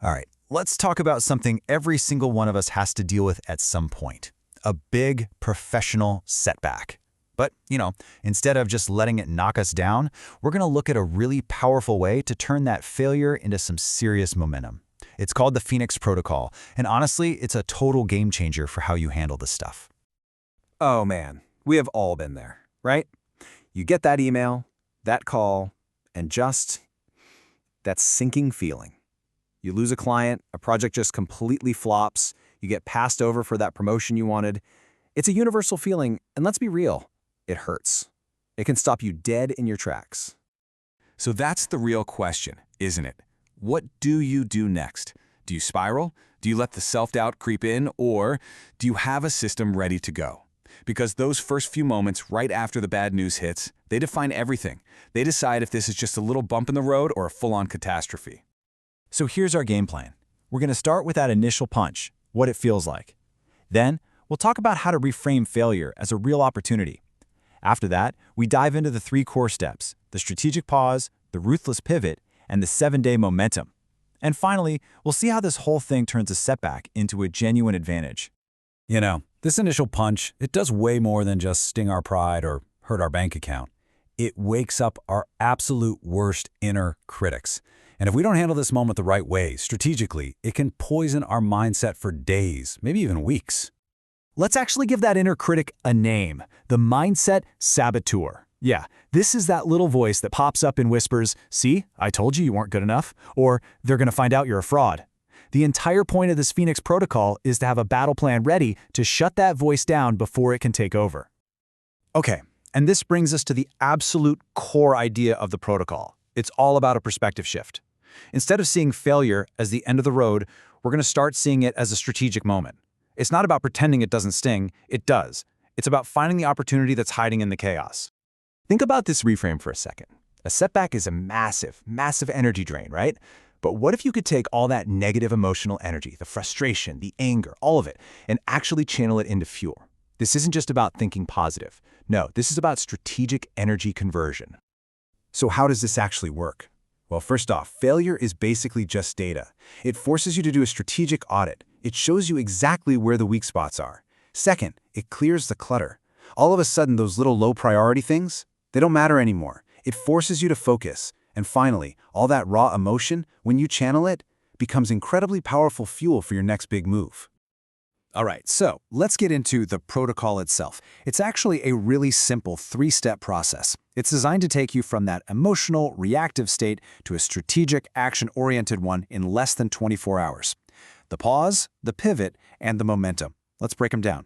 All right, let's talk about something every single one of us has to deal with at some point. A big professional setback. But, instead of just letting it knock us down, we're going to look at a really powerful way to turn that failure into some serious momentum. It's called the Phoenix Protocol, and honestly, it's a total game changer for how you handle this stuff. Oh man, we have all been there, right? You get that email, that call, and just that sinking feeling. You lose a client, a project just completely flops, you get passed over for that promotion you wanted. It's a universal feeling, and let's be real, it hurts. It can stop you dead in your tracks. So that's the real question, isn't it? What do you do next? Do you spiral? Do you let the self-doubt creep in? Or do you have a system ready to go? Because those first few moments right after the bad news hits, they define everything. They decide if this is just a little bump in the road or a full-on catastrophe. So here's our game plan. We're going to start with that initial punch, what it feels like. Then, we'll talk about how to reframe failure as a real opportunity. After that, we dive into the 3 core steps: the strategic pause, the ruthless pivot, and the 7-day momentum. And finally, we'll see how this whole thing turns a setback into a genuine advantage. This initial punch, it does way more than just sting our pride or hurt our bank account. It wakes up our absolute worst inner critics. And if we don't handle this moment the right way, strategically, it can poison our mindset for days, maybe even weeks. Let's actually give that inner critic a name: the mindset saboteur. Yeah, this is that little voice that pops up and whispers, "See, I told you weren't good enough," or "They're going to find out you're a fraud." The entire point of this Phoenix Protocol is to have a battle plan ready to shut that voice down before it can take over. Okay, and this brings us to the absolute core idea of the protocol. It's all about a perspective shift. Instead of seeing failure as the end of the road, we're going to start seeing it as a strategic moment. It's not about pretending it doesn't sting, it does. It's about finding the opportunity that's hiding in the chaos. Think about this reframe for a second. A setback is a massive, massive energy drain, right? But what if you could take all that negative emotional energy, the frustration, the anger, all of it, and actually channel it into fuel? This isn't just about thinking positive. No, this is about strategic energy conversion. So how does this actually work? Well, first off, failure is basically just data. It forces you to do a strategic audit. It shows you exactly where the weak spots are. Second, it clears the clutter. All of a sudden, those little low-priority things, they don't matter anymore. It forces you to focus. And finally, all that raw emotion, when you channel it, becomes incredibly powerful fuel for your next big move. All right, so let's get into the protocol itself. It's actually a really simple 3-step process. It's designed to take you from that emotional, reactive state to a strategic, action-oriented one in less than 24 hours. The pause, the pivot, and the momentum. Let's break them down.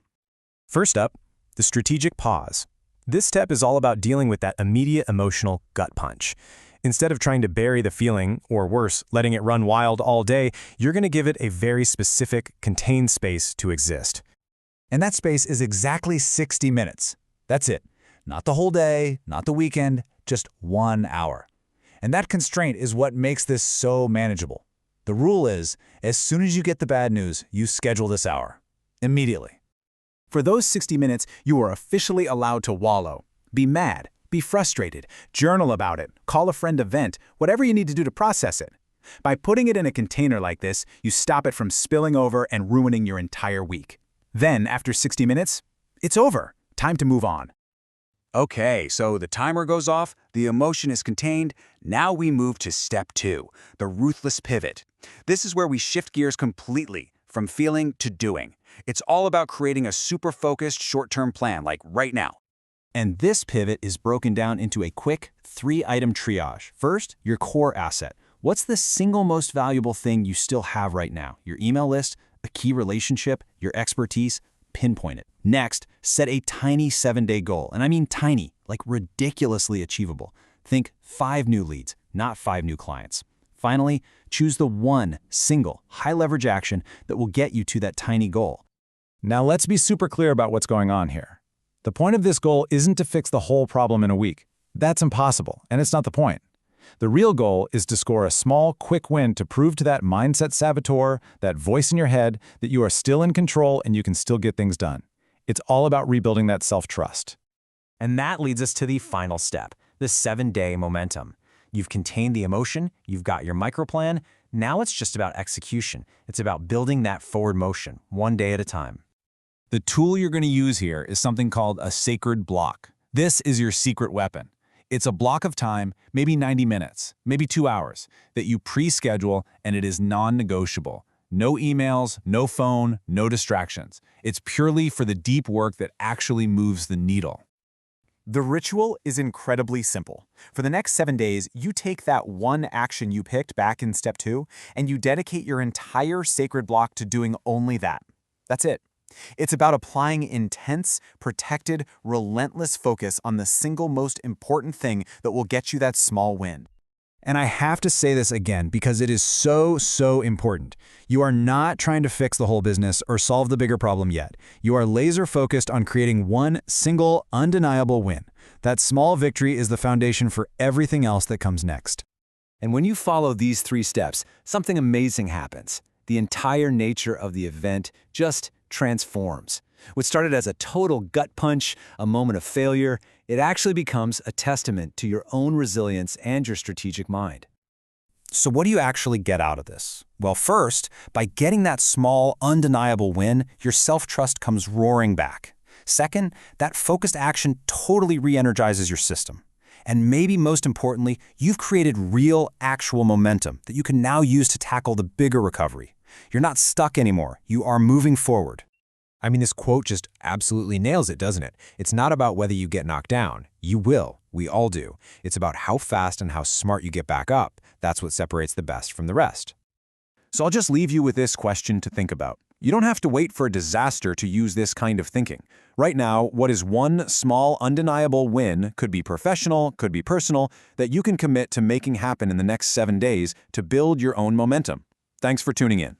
First up, the strategic pause. This step is all about dealing with that immediate emotional gut punch. Instead of trying to bury the feeling, or worse, letting it run wild all day, you're going to give it a very specific, contained space to exist. And that space is exactly 60 minutes. That's it. Not the whole day, not the weekend, just 1 hour. And that constraint is what makes this so manageable. The rule is, as soon as you get the bad news, you schedule this hour. Immediately. For those 60 minutes, you are officially allowed to wallow. Be mad. Be frustrated, journal about it, call a friend to vent, whatever you need to do to process it. By putting it in a container like this, you stop it from spilling over and ruining your entire week. Then, after 60 minutes, it's over. Time to move on. Okay, so the timer goes off, the emotion is contained. Now we move to step 2, the ruthless pivot. This is where we shift gears completely, from feeling to doing. It's all about creating a super focused short-term plan, like right now. And this pivot is broken down into a quick 3-item triage. First, your core asset. What's the single most valuable thing you still have right now? Your email list, a key relationship, your expertise? Pinpoint it. Next, set a tiny 7-day goal. And I mean tiny, like ridiculously achievable. Think 5 new leads, not 5 new clients. Finally, choose the one single high-leverage action that will get you to that tiny goal. Now let's be super clear about what's going on here. The point of this goal isn't to fix the whole problem in a week. That's impossible, and it's not the point. The real goal is to score a small, quick win to prove to that mindset saboteur, that voice in your head, that you are still in control and you can still get things done. It's all about rebuilding that self-trust. And that leads us to the final step, the 7-day momentum. You've contained the emotion, you've got your microplan. Now it's just about execution. It's about building that forward motion, one day at a time. The tool you're going to use here is something called a sacred block. This is your secret weapon. It's a block of time, maybe 90 minutes, maybe 2 hours, that you pre-schedule, and it is non-negotiable. No emails, no phone, no distractions. It's purely for the deep work that actually moves the needle. The ritual is incredibly simple. For the next 7 days, you take that one action you picked back in step 2, and you dedicate your entire sacred block to doing only that. That's it. It's about applying intense, protected, relentless focus on the single most important thing that will get you that small win. And I have to say this again because it is so important. You are not trying to fix the whole business or solve the bigger problem yet. You are laser focused on creating one single, undeniable win. That small victory is the foundation for everything else that comes next. And when you follow these 3 steps, something amazing happens. The entire nature of the event just transforms. What started as a total gut punch, a moment of failure, it actually becomes a testament to your own resilience and your strategic mind. So what do you actually get out of this? Well, first, by getting that small, undeniable win, your self-trust comes roaring back. Second, that focused action totally re-energizes your system. And maybe most importantly, you've created real, actual momentum that you can now use to tackle the bigger recovery. You're not stuck anymore. You are moving forward. I mean, this quote just absolutely nails it, doesn't it? It's not about whether you get knocked down. You will. We all do. It's about how fast and how smart you get back up. That's what separates the best from the rest. So I'll just leave you with this question to think about. You don't have to wait for a disaster to use this kind of thinking. Right now, what is one small, undeniable win, could be professional, could be personal, that you can commit to making happen in the next 7 days to build your own momentum. Thanks for tuning in.